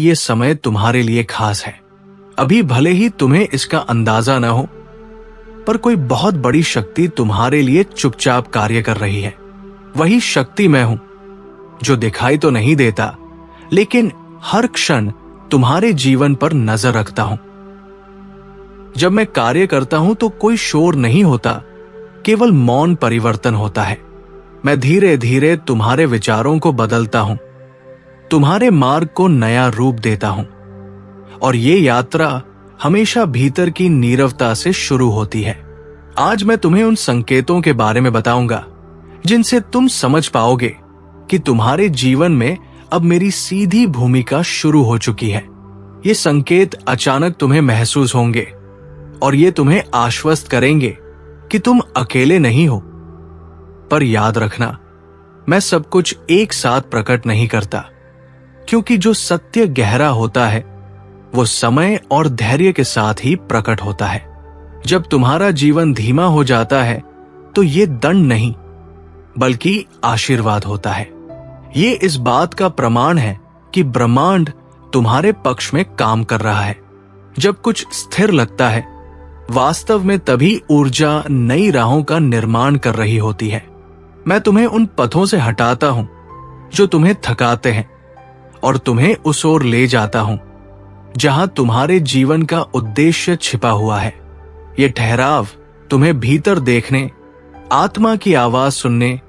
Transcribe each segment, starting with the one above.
ये समय तुम्हारे लिए खास है। अभी भले ही तुम्हें इसका अंदाजा न हो, पर कोई बहुत बड़ी शक्ति तुम्हारे लिए चुपचाप कार्य कर रही है। वही शक्ति मैं हूं, जो दिखाई तो नहीं देता, लेकिन हर क्षण तुम्हारे जीवन पर नजर रखता हूं। जब मैं कार्य करता हूं तो कोई शोर नहीं होता, केवल मौन परिवर्तन होता है। मैं धीरे धीरे तुम्हारे विचारों को बदलता हूं, तुम्हारे मार्ग को नया रूप देता हूं, और ये यात्रा हमेशा भीतर की नीरवता से शुरू होती है। आज मैं तुम्हें उन संकेतों के बारे में बताऊंगा जिनसे तुम समझ पाओगे कि तुम्हारे जीवन में अब मेरी सीधी भूमिका शुरू हो चुकी है। ये संकेत अचानक तुम्हें महसूस होंगे और ये तुम्हें आश्वस्त करेंगे कि तुम अकेले नहीं हो। पर याद रखना, मैं सब कुछ एक साथ प्रकट नहीं करता, क्योंकि जो सत्य गहरा होता है वो समय और धैर्य के साथ ही प्रकट होता है। जब तुम्हारा जीवन धीमा हो जाता है तो ये दंड नहीं, बल्कि आशीर्वाद होता है। ये इस बात का प्रमाण है कि ब्रह्मांड तुम्हारे पक्ष में काम कर रहा है। जब कुछ स्थिर लगता है, वास्तव में तभी ऊर्जा नई राहों का निर्माण कर रही होती है। मैं तुम्हें उन पथों से हटाता हूं जो तुम्हें थकाते हैं और तुम्हें उस ओर ले जाता हूं जहां तुम्हारे जीवन का उद्देश्य छिपा हुआ है। ये ठहराव तुम्हें भीतर देखने, आत्मा की आवाज सुनने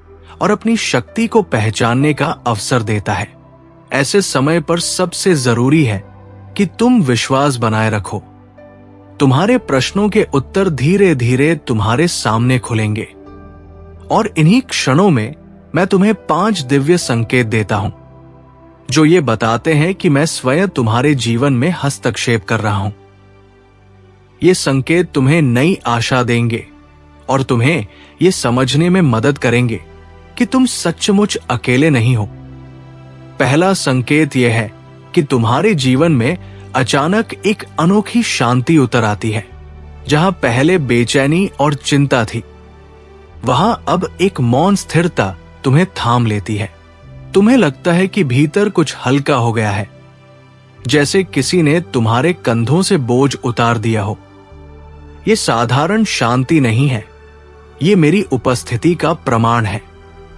और अपनी शक्ति को पहचानने का अवसर देता है। ऐसे समय पर सबसे जरूरी है कि तुम विश्वास बनाए रखो। तुम्हारे प्रश्नों के उत्तर धीरे धीरे तुम्हारे सामने खुलेंगे, और इन्हीं क्षणों में मैं तुम्हें 5 दिव्य संकेत देता हूं जो ये बताते हैं कि मैं स्वयं तुम्हारे जीवन में हस्तक्षेप कर रहा हूं। ये संकेत तुम्हें नई आशा देंगे और तुम्हें ये समझने में मदद करेंगे कि तुम सचमुच अकेले नहीं हो। पहला संकेत यह है कि तुम्हारे जीवन में अचानक एक अनोखी शांति उतर आती है। जहां पहले बेचैनी और चिंता थी, वहां अब एक मौन स्थिरता तुम्हें थाम लेती है। तुम्हें लगता है कि भीतर कुछ हल्का हो गया है, जैसे किसी ने तुम्हारे कंधों से बोझ उतार दिया हो। यह साधारण शांति नहीं है, ये मेरी उपस्थिति का प्रमाण है।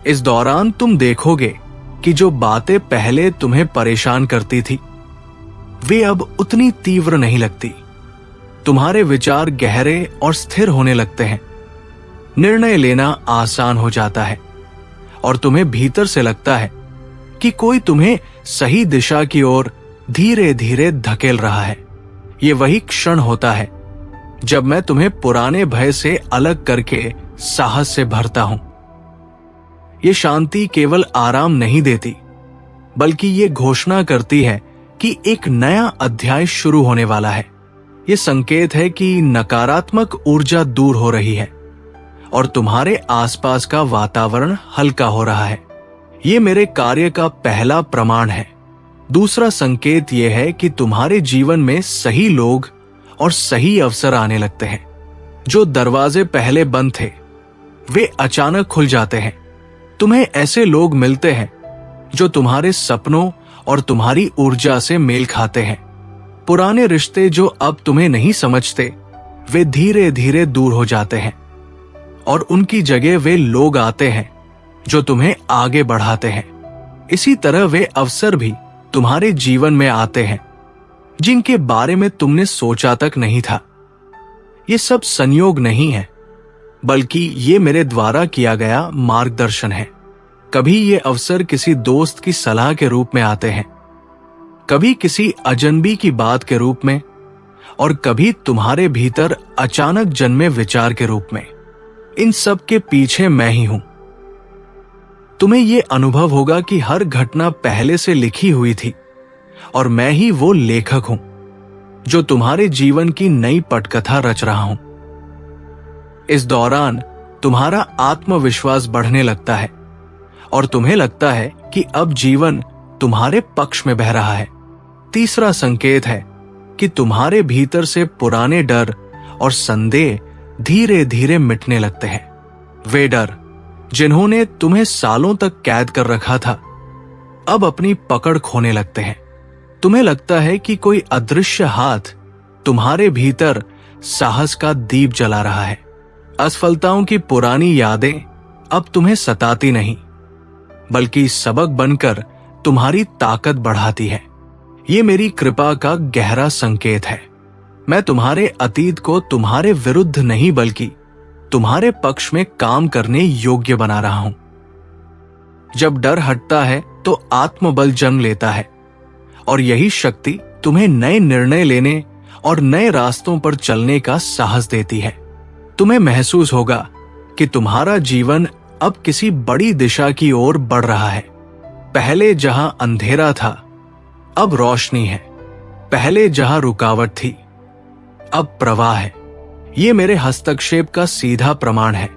इस दौरान तुम देखोगे कि जो बातें पहले तुम्हें परेशान करती थी, वे अब उतनी तीव्र नहीं लगती। तुम्हारे विचार गहरे और स्थिर होने लगते हैं। निर्णय लेना आसान हो जाता है और तुम्हें भीतर से लगता है कि कोई तुम्हें सही दिशा की ओर धीरे धीरे धकेल रहा है। ये वही क्षण होता है जब मैं तुम्हें पुराने भय से अलग करके साहस से भरता हूं। ये शांति केवल आराम नहीं देती, बल्कि ये घोषणा करती है कि एक नया अध्याय शुरू होने वाला है। ये संकेत है कि नकारात्मक ऊर्जा दूर हो रही है और तुम्हारे आसपास का वातावरण हल्का हो रहा है। ये मेरे कार्य का पहला प्रमाण है। दूसरा संकेत यह है कि तुम्हारे जीवन में सही लोग और सही अवसर आने लगते हैं। जो दरवाजे पहले बंद थे, वे अचानक खुल जाते हैं। तुम्हें ऐसे लोग मिलते हैं जो तुम्हारे सपनों और तुम्हारी ऊर्जा से मेल खाते हैं। पुराने रिश्ते जो अब तुम्हें नहीं समझते, वे धीरे धीरे दूर हो जाते हैं और उनकी जगह वे लोग आते हैं जो तुम्हें आगे बढ़ाते हैं। इसी तरह वे अवसर भी तुम्हारे जीवन में आते हैं जिनके बारे में तुमने सोचा तक नहीं था। ये सब संयोग नहीं है, बल्कि ये मेरे द्वारा किया गया मार्गदर्शन है। कभी ये अवसर किसी दोस्त की सलाह के रूप में आते हैं, कभी किसी अजनबी की बात के रूप में, और कभी तुम्हारे भीतर अचानक जन्मे विचार के रूप में। इन सब के पीछे मैं ही हूं। तुम्हें यह अनुभव होगा कि हर घटना पहले से लिखी हुई थी और मैं ही वो लेखक हूं जो तुम्हारे जीवन की नई पटकथा रच रहा हूं। इस दौरान तुम्हारा आत्मविश्वास बढ़ने लगता है और तुम्हें लगता है कि अब जीवन तुम्हारे पक्ष में बह रहा है। तीसरा संकेत है कि तुम्हारे भीतर से पुराने डर और संदेह धीरे धीरे मिटने लगते हैं। वे डर जिन्होंने तुम्हें सालों तक कैद कर रखा था, अब अपनी पकड़ खोने लगते हैं। तुम्हें लगता है कि कोई अदृश्य हाथ तुम्हारे भीतर साहस का दीप जला रहा है। असफलताओं की पुरानी यादें अब तुम्हें सताती नहीं, बल्कि सबक बनकर तुम्हारी ताकत बढ़ाती है। ये मेरी कृपा का गहरा संकेत है। मैं तुम्हारे अतीत को तुम्हारे विरुद्ध नहीं, बल्कि तुम्हारे पक्ष में काम करने योग्य बना रहा हूं। जब डर हटता है तो आत्मबल जन्म लेता है, और यही शक्ति तुम्हें नए निर्णय लेने और नए रास्तों पर चलने का साहस देती है। तुम्हें महसूस होगा कि तुम्हारा जीवन अब किसी बड़ी दिशा की ओर बढ़ रहा है। पहले जहां अंधेरा था, अब रोशनी है। पहले जहां रुकावट थी, अब प्रवाह है। ये मेरे हस्तक्षेप का सीधा प्रमाण है।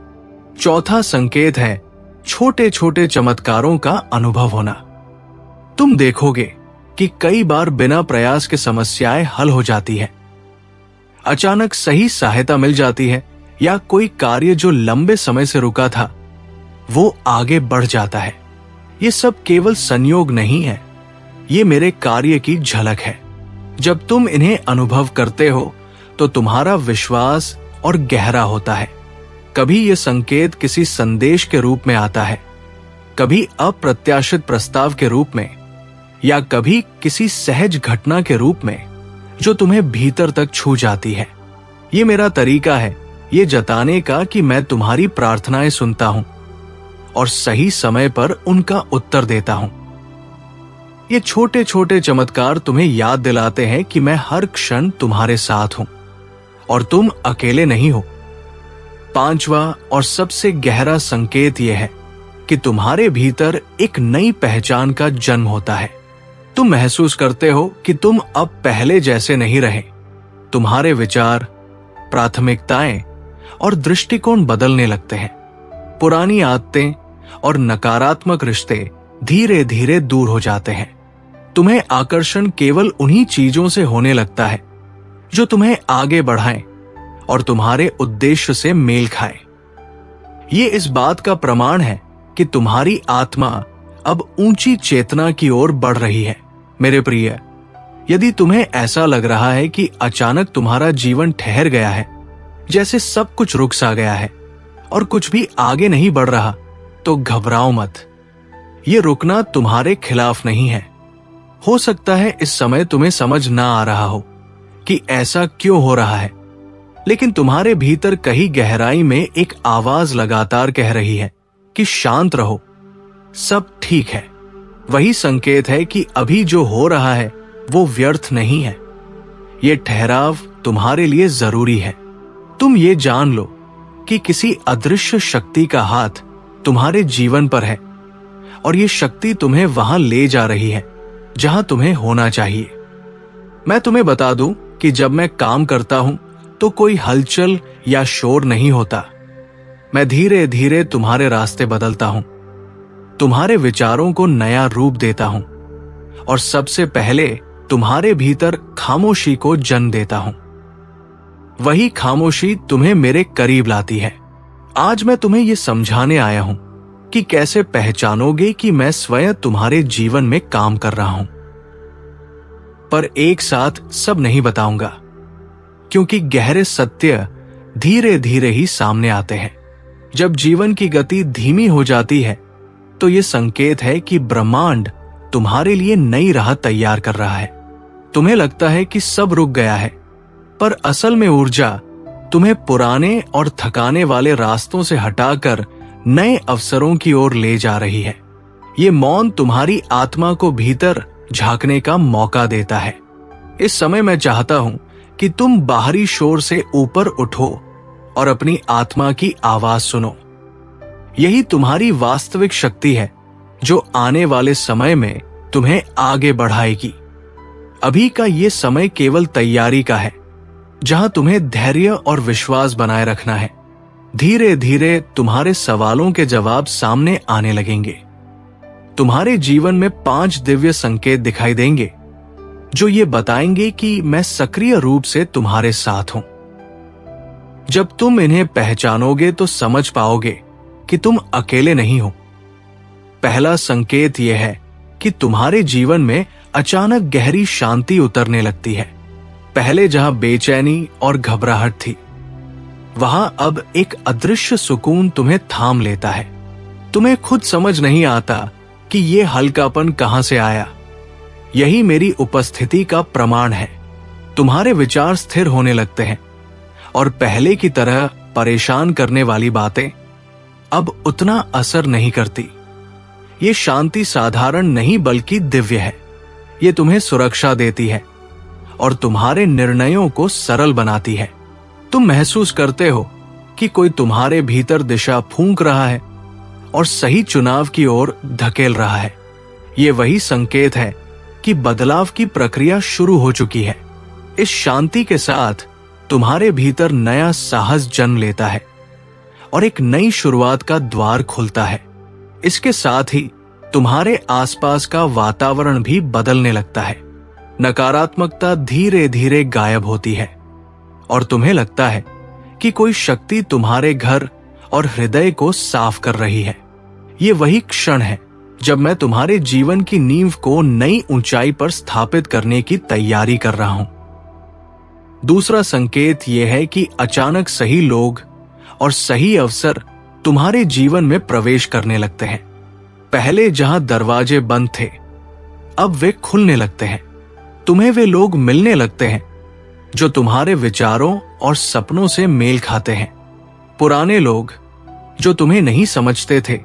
चौथा संकेत है छोटे छोटे चमत्कारों का अनुभव होना। तुम देखोगे कि कई बार बिना प्रयास के समस्याएं हल हो जाती है। अचानक सही सहायता मिल जाती है, या कोई कार्य जो लंबे समय से रुका था वो आगे बढ़ जाता है। ये सब केवल संयोग नहीं है, ये मेरे कार्य की झलक है। जब तुम इन्हें अनुभव करते हो तो तुम्हारा विश्वास और गहरा होता है। कभी ये संकेत किसी संदेश के रूप में आता है, कभी अप्रत्याशित प्रस्ताव के रूप में, या कभी किसी सहज घटना के रूप में जो तुम्हें भीतर तक छू जाती है। ये मेरा तरीका है ये जताने का कि मैं तुम्हारी प्रार्थनाएं सुनता हूं और सही समय पर उनका उत्तर देता हूं। ये छोटे छोटे चमत्कार तुम्हें याद दिलाते हैं कि मैं हर क्षण तुम्हारे साथ हूं और तुम अकेले नहीं हो। पांचवा और सबसे गहरा संकेत यह है कि तुम्हारे भीतर एक नई पहचान का जन्म होता है। तुम महसूस करते हो कि तुम अब पहले जैसे नहीं रहे। तुम्हारे विचार, प्राथमिकताएं और दृष्टिकोण बदलने लगते हैं। पुरानी आदतें और नकारात्मक रिश्ते धीरे धीरे दूर हो जाते हैं। तुम्हें आकर्षण केवल उन्हीं चीजों से होने लगता है जो तुम्हें आगे बढ़ाएं और तुम्हारे उद्देश्य से मेल खाए। ये इस बात का प्रमाण है कि तुम्हारी आत्मा अब ऊंची चेतना की ओर बढ़ रही है। मेरे प्रिय, यदि तुम्हें ऐसा लग रहा है कि अचानक तुम्हारा जीवन ठहर गया है, जैसे सब कुछ रुक सा गया है और कुछ भी आगे नहीं बढ़ रहा, तो घबराओ मत। ये रुकना तुम्हारे खिलाफ नहीं है। हो सकता है इस समय तुम्हें समझ ना आ रहा हो कि ऐसा क्यों हो रहा है, लेकिन तुम्हारे भीतर कहीं गहराई में एक आवाज लगातार कह रही है कि शांत रहो, सब ठीक है। वही संकेत है कि अभी जो हो रहा है वो व्यर्थ नहीं है। ये ठहराव तुम्हारे लिए जरूरी है। तुम ये जान लो कि किसी अदृश्य शक्ति का हाथ तुम्हारे जीवन पर है और ये शक्ति तुम्हें वहां ले जा रही है जहां तुम्हें होना चाहिए। मैं तुम्हें बता दूं कि जब मैं काम करता हूं तो कोई हलचल या शोर नहीं होता। मैं धीरे धीरे तुम्हारे रास्ते बदलता हूं, तुम्हारे विचारों को नया रूप देता हूं और सबसे पहले तुम्हारे भीतर खामोशी को जन्म देता हूं। वही खामोशी तुम्हें मेरे करीब लाती है। आज मैं तुम्हें यह समझाने आया हूं कि कैसे पहचानोगे कि मैं स्वयं तुम्हारे जीवन में काम कर रहा हूं। पर एक साथ सब नहीं बताऊंगा, क्योंकि गहरे सत्य धीरे धीरे ही सामने आते हैं। जब जीवन की गति धीमी हो जाती है तो यह संकेत है कि ब्रह्मांड तुम्हारे लिए नई राह तैयार कर रहा है। तुम्हें लगता है कि सब रुक गया है, पर असल में ऊर्जा तुम्हें पुराने और थकाने वाले रास्तों से हटाकर नए अवसरों की ओर ले जा रही है। ये मौन तुम्हारी आत्मा को भीतर झांकने का मौका देता है। इस समय मैं चाहता हूं कि तुम बाहरी शोर से ऊपर उठो और अपनी आत्मा की आवाज सुनो। यही तुम्हारी वास्तविक शक्ति है जो आने वाले समय में तुम्हें आगे बढ़ाएगी। अभी का ये समय केवल तैयारी का है, जहां तुम्हें धैर्य और विश्वास बनाए रखना है। धीरे धीरे तुम्हारे सवालों के जवाब सामने आने लगेंगे। तुम्हारे जीवन में 5 दिव्य संकेत दिखाई देंगे जो ये बताएंगे कि मैं सक्रिय रूप से तुम्हारे साथ हूं। जब तुम इन्हें पहचानोगे तो समझ पाओगे कि तुम अकेले नहीं हो। पहला संकेत यह है कि तुम्हारे जीवन में अचानक गहरी शांति उतरने लगती है। पहले जहां बेचैनी और घबराहट थी, वहां अब एक अदृश्य सुकून तुम्हें थाम लेता है। तुम्हें खुद समझ नहीं आता कि यह हल्कापन कहां से आया। यही मेरी उपस्थिति का प्रमाण है। तुम्हारे विचार स्थिर होने लगते हैं और पहले की तरह परेशान करने वाली बातें अब उतना असर नहीं करती। ये शांति साधारण नहीं बल्कि दिव्य है। ये तुम्हें सुरक्षा देती है और तुम्हारे निर्णयों को सरल बनाती है। तुम महसूस करते हो कि कोई तुम्हारे भीतर दिशा फूंक रहा है और सही चुनाव की ओर धकेल रहा है। ये वही संकेत है कि बदलाव की प्रक्रिया शुरू हो चुकी है। इस शांति के साथ तुम्हारे भीतर नया साहस जन्म लेता है और एक नई शुरुआत का द्वार खुलता है। इसके साथ ही तुम्हारे आसपास का वातावरण भी बदलने लगता है। नकारात्मकता धीरे धीरे गायब होती है और तुम्हें लगता है कि कोई शक्ति तुम्हारे घर और हृदय को साफ कर रही है। ये वही क्षण है जब मैं तुम्हारे जीवन की नींव को नई ऊंचाई पर स्थापित करने की तैयारी कर रहा हूं। दूसरा संकेत यह है कि अचानक सही लोग और सही अवसर तुम्हारे जीवन में प्रवेश करने लगते हैं। पहले जहां दरवाजे बंद थे, अब वे खुलने लगते हैं। तुम्हें वे लोग मिलने लगते हैं जो तुम्हारे विचारों और सपनों से मेल खाते हैं। पुराने लोग जो तुम्हें नहीं समझते थे,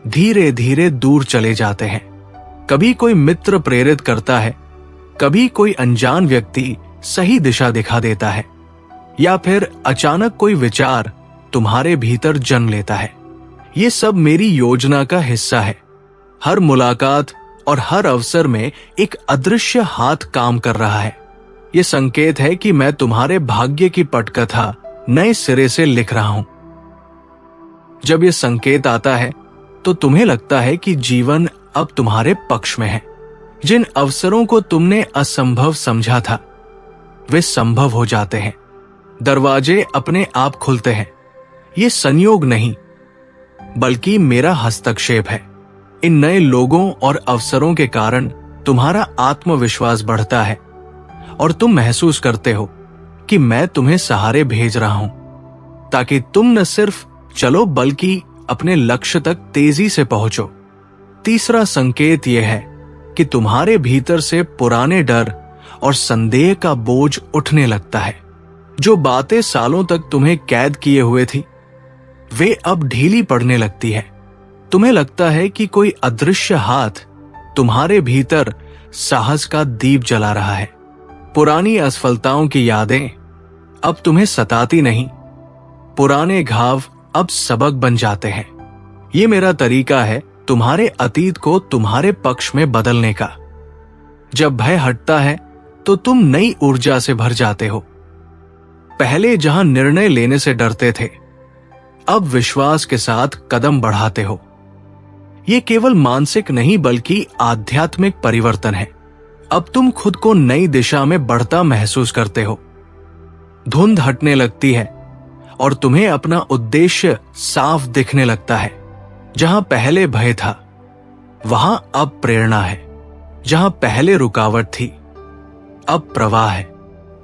धीरे धीरे दूर चले जाते हैं। कभी कोई मित्र प्रेरित करता है, कभी कोई अनजान व्यक्ति सही दिशा दिखा देता है, या फिर अचानक कोई विचार तुम्हारे भीतर जन्म लेता है। ये सब मेरी योजना का हिस्सा है। हर मुलाकात और हर अवसर में एक अदृश्य हाथ काम कर रहा है। ये संकेत है कि मैं तुम्हारे भाग्य की पटकथा नए सिरे से लिख रहा हूं। जब ये संकेत आता है तो तुम्हें लगता है कि जीवन अब तुम्हारे पक्ष में है। जिन अवसरों को तुमने असंभव समझा था, वे संभव हो जाते हैं। दरवाजे अपने आप खुलते हैं। ये संयोग नहीं, बल्कि मेरा हस्तक्षेप है। इन नए लोगों और अवसरों के कारण तुम्हारा आत्मविश्वास बढ़ता है और तुम महसूस करते हो कि मैं तुम्हें सहारे भेज रहा हूं, ताकि तुम न सिर्फ चलो बल्कि अपने लक्ष्य तक तेजी से पहुंचो। तीसरा संकेत यह है कि तुम्हारे भीतर से पुराने डर और संदेह का बोझ उठने लगता है। जो बातें सालों तक तुम्हें कैद किए हुए थी, वे अब ढीली पड़ने लगती है। तुम्हें लगता है कि कोई अदृश्य हाथ तुम्हारे भीतर साहस का दीप जला रहा है। पुरानी असफलताओं की यादें अब तुम्हें सताती नहीं। पुराने घाव अब सबक बन जाते हैं। ये मेरा तरीका है तुम्हारे अतीत को तुम्हारे पक्ष में बदलने का। जब भय हटता है तो तुम नई ऊर्जा से भर जाते हो। पहले जहां निर्णय लेने से डरते थे, अब विश्वास के साथ कदम बढ़ाते हो। ये केवल मानसिक नहीं बल्कि आध्यात्मिक परिवर्तन है। अब तुम खुद को नई दिशा में बढ़ता महसूस करते हो। धुंध हटने लगती है और तुम्हें अपना उद्देश्य साफ दिखने लगता है। जहां पहले भय था, वहां अब प्रेरणा है। जहां पहले रुकावट थी, अब प्रवाह है।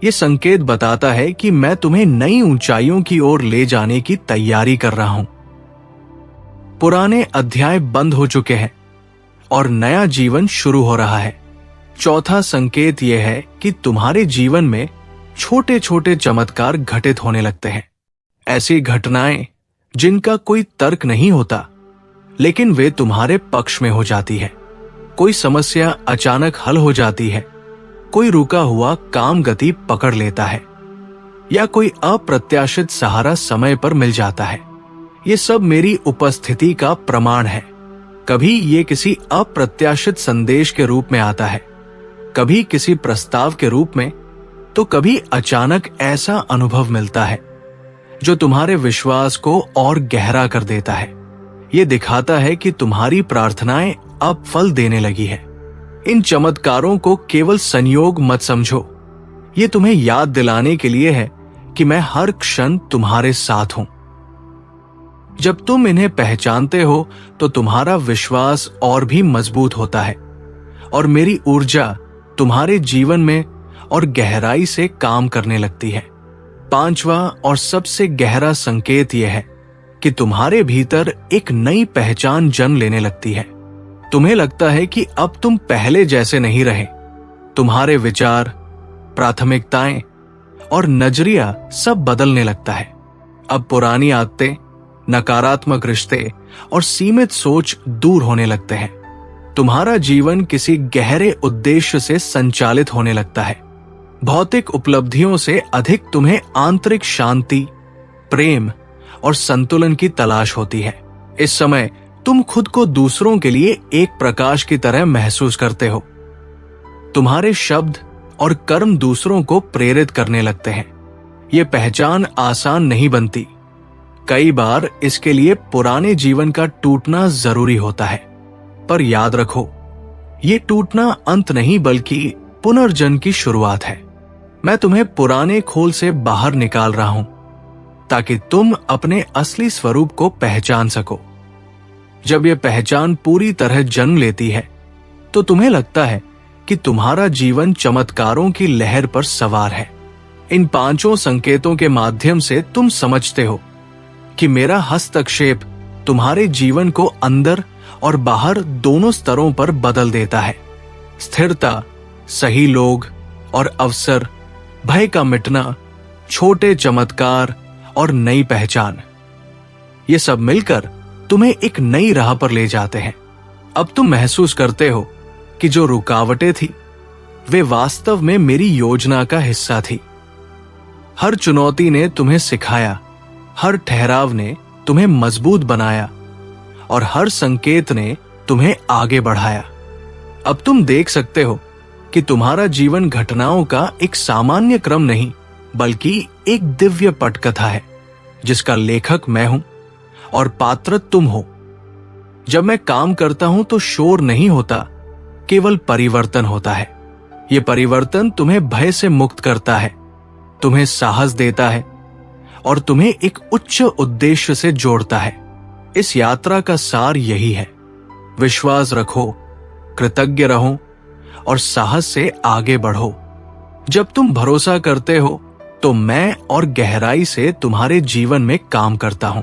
ये संकेत बताता है कि मैं तुम्हें नई ऊंचाइयों की ओर ले जाने की तैयारी कर रहा हूं। पुराने अध्याय बंद हो चुके हैं और नया जीवन शुरू हो रहा है। चौथा संकेत यह है कि तुम्हारे जीवन में छोटे छोटे चमत्कार घटित होने लगते हैं। ऐसी घटनाएं जिनका कोई तर्क नहीं होता, लेकिन वे तुम्हारे पक्ष में हो जाती है। कोई समस्या अचानक हल हो जाती है, कोई रुका हुआ काम गति पकड़ लेता है, या कोई अप्रत्याशित सहारा समय पर मिल जाता है। ये सब मेरी उपस्थिति का प्रमाण है। कभी ये किसी अप्रत्याशित संदेश के रूप में आता है, कभी किसी प्रस्ताव के रूप में, तो कभी अचानक ऐसा अनुभव मिलता है जो तुम्हारे विश्वास को और गहरा कर देता है। ये दिखाता है कि तुम्हारी प्रार्थनाएं अब फल देने लगी है। इन चमत्कारों को केवल संयोग मत समझो। ये तुम्हें याद दिलाने के लिए है कि मैं हर क्षण तुम्हारे साथ हूं। जब तुम इन्हें पहचानते हो तो तुम्हारा विश्वास और भी मजबूत होता है और मेरी ऊर्जा तुम्हारे जीवन में और गहराई से काम करने लगती है। पांचवा और सबसे गहरा संकेत यह है कि तुम्हारे भीतर एक नई पहचान जन्म लेने लगती है। तुम्हें लगता है कि अब तुम पहले जैसे नहीं रहे। तुम्हारे विचार, प्राथमिकताएं और नजरिया सब बदलने लगता है। अब पुरानी आदतें, नकारात्मक रिश्ते और सीमित सोच दूर होने लगते हैं। तुम्हारा जीवन किसी गहरे उद्देश्य से संचालित होने लगता है। भौतिक उपलब्धियों से अधिक तुम्हें आंतरिक शांति, प्रेम और संतुलन की तलाश होती है। इस समय तुम खुद को दूसरों के लिए एक प्रकाश की तरह महसूस करते हो। तुम्हारे शब्द और कर्म दूसरों को प्रेरित करने लगते हैं। ये पहचान आसान नहीं बनती। कई बार इसके लिए पुराने जीवन का टूटना जरूरी होता है। पर याद रखो, ये टूटना अंत नहीं बल्कि पुनर्जन्म की शुरुआत है। मैं तुम्हें पुराने खोल से बाहर निकाल रहा हूं ताकि तुम अपने असली स्वरूप को पहचान सको। जब यह पहचान पूरी तरह जन्म लेती है तो तुम्हें लगता है कि तुम्हारा जीवन चमत्कारों की लहर पर सवार है। इन पांचों संकेतों के माध्यम से तुम समझते हो कि मेरा हस्तक्षेप तुम्हारे जीवन को अंदर और बाहर दोनों स्तरों पर बदल देता है। स्थिरता, सही लोग और अवसर, भय का मिटना, छोटे चमत्कार और नई पहचान, ये सब मिलकर तुम्हें एक नई राह पर ले जाते हैं। अब तुम महसूस करते हो कि जो रुकावटें थी वे वास्तव में मेरी योजना का हिस्सा थी। हर चुनौती ने तुम्हें सिखाया, हर ठहराव ने तुम्हें मजबूत बनाया और हर संकेत ने तुम्हें आगे बढ़ाया। अब तुम देख सकते हो कि तुम्हारा जीवन घटनाओं का एक सामान्य क्रम नहीं बल्कि एक दिव्य पटकथा है जिसका लेखक मैं हूं और पात्र तुम हो। जब मैं काम करता हूं तो शोर नहीं होता, केवल परिवर्तन होता है। यह परिवर्तन तुम्हें भय से मुक्त करता है, तुम्हें साहस देता है और तुम्हें एक उच्च उद्देश्य से जोड़ता है। इस यात्रा का सार यही है: विश्वास रखो, कृतज्ञ रहो और साहस से आगे बढ़ो। जब तुम भरोसा करते हो तो मैं और गहराई से तुम्हारे जीवन में काम करता हूं।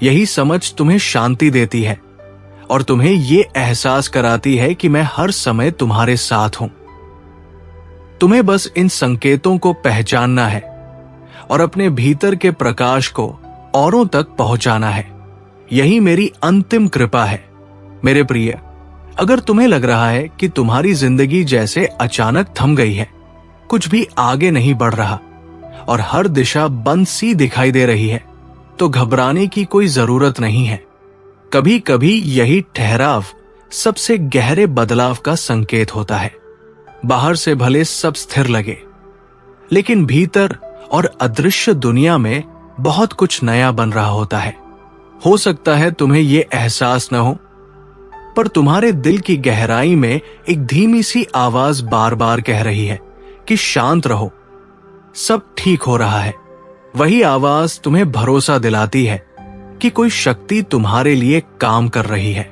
यही समझ तुम्हें शांति देती है और तुम्हें ये एहसास कराती है कि मैं हर समय तुम्हारे साथ हूं। तुम्हें बस इन संकेतों को पहचानना है और अपने भीतर के प्रकाश को औरों तक पहुंचाना है। यही मेरी अंतिम कृपा है। मेरे प्रिय, अगर तुम्हें लग रहा है कि तुम्हारी जिंदगी जैसे अचानक थम गई है, कुछ भी आगे नहीं बढ़ रहा और हर दिशा बंद सी दिखाई दे रही है, तो घबराने की कोई जरूरत नहीं है। कभी कभी यही ठहराव सबसे गहरे बदलाव का संकेत होता है। बाहर से भले सब स्थिर लगे, लेकिन भीतर और अदृश्य दुनिया में बहुत कुछ नया बन रहा होता है। हो सकता है तुम्हें यह एहसास न हो, पर तुम्हारे दिल की गहराई में एक धीमी सी आवाज बार बार कह रही है कि शांत रहो, सब ठीक हो रहा है। वही आवाज तुम्हें भरोसा दिलाती है कि कोई शक्ति तुम्हारे लिए काम कर रही है।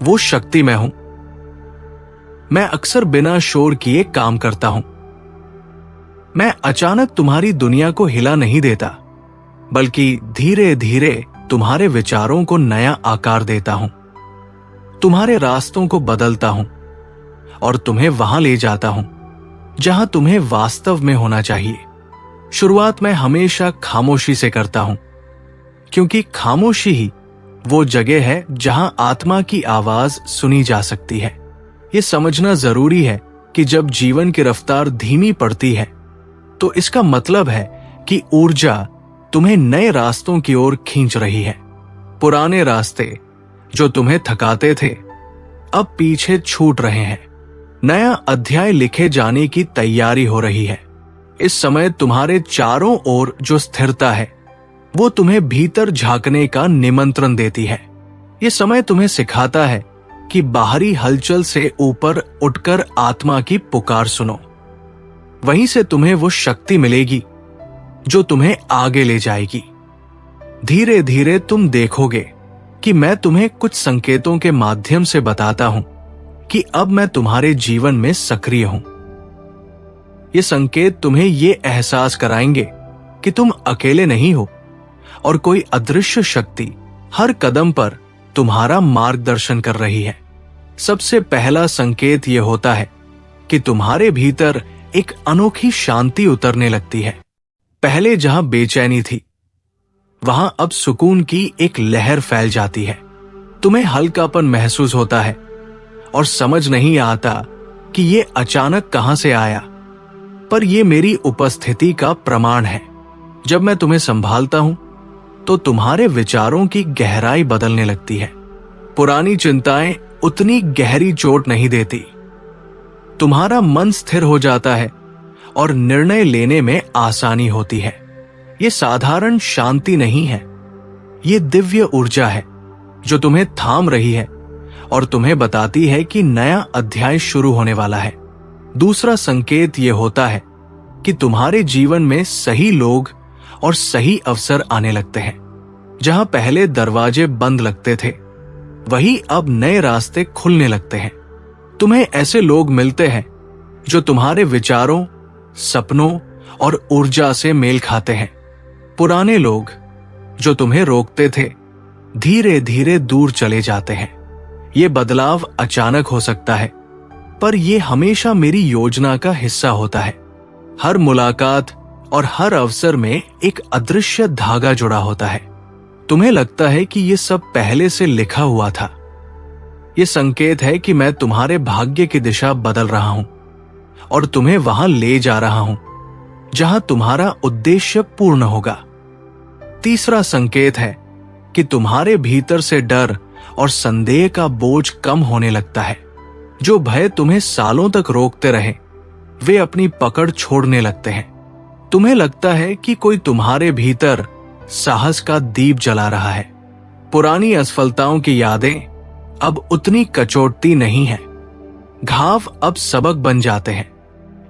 वो शक्ति मैं हूं। मैं अक्सर बिना शोर किए काम करता हूं। मैं अचानक तुम्हारी दुनिया को हिला नहीं देता, बल्कि धीरे धीरे तुम्हारे विचारों को नया आकार देता हूं, तुम्हारे रास्तों को बदलता हूं और तुम्हें वहां ले जाता हूं जहां तुम्हें वास्तव में होना चाहिए। शुरुआत मैं हमेशा खामोशी से करता हूं, क्योंकि खामोशी ही वो जगह है जहां आत्मा की आवाज सुनी जा सकती है। ये समझना जरूरी है कि जब जीवन की रफ्तार धीमी पड़ती है तो इसका मतलब है कि ऊर्जा तुम्हें नए रास्तों की ओर खींच रही है। पुराने रास्ते जो तुम्हें थकाते थे अब पीछे छूट रहे हैं। नया अध्याय लिखे जाने की तैयारी हो रही है। इस समय तुम्हारे चारों ओर जो स्थिरता है वो तुम्हें भीतर झांकने का निमंत्रण देती है। ये समय तुम्हें सिखाता है कि बाहरी हलचल से ऊपर उठकर आत्मा की पुकार सुनो। वहीं से तुम्हें वो शक्ति मिलेगी जो तुम्हें आगे ले जाएगी। धीरे धीरे तुम देखोगे कि मैं तुम्हें कुछ संकेतों के माध्यम से बताता हूं कि अब मैं तुम्हारे जीवन में सक्रिय हूं। ये संकेत तुम्हें ये एहसास कराएंगे कि तुम अकेले नहीं हो और कोई अदृश्य शक्ति हर कदम पर तुम्हारा मार्गदर्शन कर रही है। सबसे पहला संकेत यह होता है कि तुम्हारे भीतर एक अनोखी शांति उतरने लगती है। पहले जहां बेचैनी थी, वहां अब सुकून की एक लहर फैल जाती है। तुम्हें हल्कापन महसूस होता है और समझ नहीं आता कि ये अचानक कहां से आया, पर यह मेरी उपस्थिति का प्रमाण है। जब मैं तुम्हें संभालता हूं तो तुम्हारे विचारों की गहराई बदलने लगती है। पुरानी चिंताएं उतनी गहरी चोट नहीं देती। तुम्हारा मन स्थिर हो जाता है और निर्णय लेने में आसानी होती है। ये साधारण शांति नहीं है, ये दिव्य ऊर्जा है जो तुम्हें थाम रही है और तुम्हें बताती है कि नया अध्याय शुरू होने वाला है। दूसरा संकेत यह होता है कि तुम्हारे जीवन में सही लोग और सही अवसर आने लगते हैं। जहां पहले दरवाजे बंद लगते थे, वही अब नए रास्ते खुलने लगते हैं। तुम्हें ऐसे लोग मिलते हैं जो तुम्हारे विचारों, सपनों और ऊर्जा से मेल खाते हैं। पुराने लोग जो तुम्हें रोकते थे, धीरे धीरे दूर चले जाते हैं। ये बदलाव अचानक हो सकता है, पर यह हमेशा मेरी योजना का हिस्सा होता है। हर मुलाकात और हर अवसर में एक अदृश्य धागा जुड़ा होता है। तुम्हें लगता है कि यह सब पहले से लिखा हुआ था। यह संकेत है कि मैं तुम्हारे भाग्य की दिशा बदल रहा हूं और तुम्हें वहां ले जा रहा हूं जहां तुम्हारा उद्देश्य पूर्ण होगा। तीसरा संकेत है कि तुम्हारे भीतर से डर और संदेह का बोझ कम होने लगता है। जो भय तुम्हें सालों तक रोकते रहे, वे अपनी पकड़ छोड़ने लगते हैं। तुम्हें लगता है कि कोई तुम्हारे भीतर साहस का दीप जला रहा है। पुरानी असफलताओं की यादें अब उतनी कचोटती नहीं है। घाव अब सबक बन जाते हैं।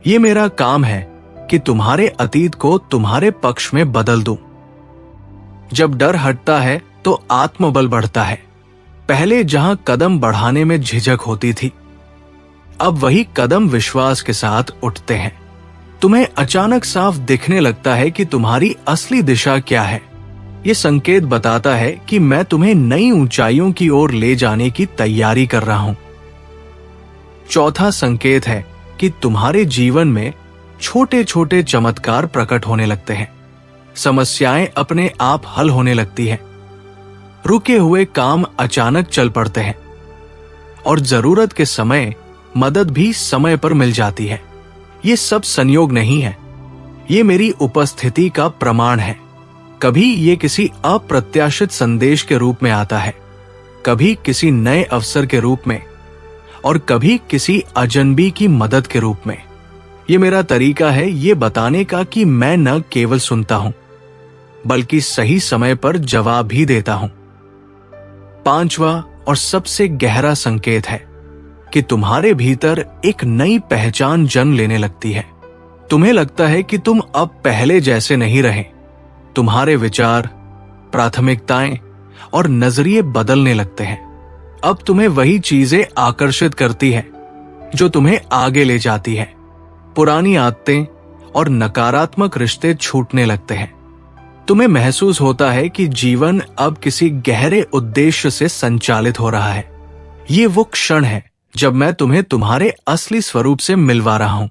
ये मेरा काम है कि तुम्हारे अतीत को तुम्हारे पक्ष में बदल दूं। जब डर हटता है तो आत्मबल बढ़ता है। पहले जहां कदम बढ़ाने में झिझक होती थी, अब वही कदम विश्वास के साथ उठते हैं। तुम्हें अचानक साफ दिखने लगता है कि तुम्हारी असली दिशा क्या है। ये संकेत बताता है कि मैं तुम्हें नई ऊंचाइयों की ओर ले जाने की तैयारी कर रहा हूं। चौथा संकेत है कि तुम्हारे जीवन में छोटे छोटे चमत्कार प्रकट होने लगते हैं। समस्याएं अपने आप हल होने लगती हैं। रुके हुए काम अचानक चल पड़ते हैं और जरूरत के समय मदद भी समय पर मिल जाती है। ये सब संयोग नहीं है, ये मेरी उपस्थिति का प्रमाण है। कभी ये किसी अप्रत्याशित संदेश के रूप में आता है, कभी किसी नए अवसर के रूप में और कभी किसी अजनबी की मदद के रूप में। ये मेरा तरीका है ये बताने का कि मैं न केवल सुनता हूं, बल्कि सही समय पर जवाब भी देता हूं। पांचवा और सबसे गहरा संकेत है कि तुम्हारे भीतर एक नई पहचान जन्म लेने लगती है। तुम्हें लगता है कि तुम अब पहले जैसे नहीं रहे। तुम्हारे विचार, प्राथमिकताएं और नजरिए बदलने लगते हैं। अब तुम्हें वही चीजें आकर्षित करती है जो तुम्हें आगे ले जाती है। पुरानी आदतें और नकारात्मक रिश्ते छूटने लगते हैं। तुम्हें महसूस होता है कि जीवन अब किसी गहरे उद्देश्य से संचालित हो रहा है। ये वो क्षण है जब मैं तुम्हें तुम्हारे असली स्वरूप से मिलवा रहा हूं।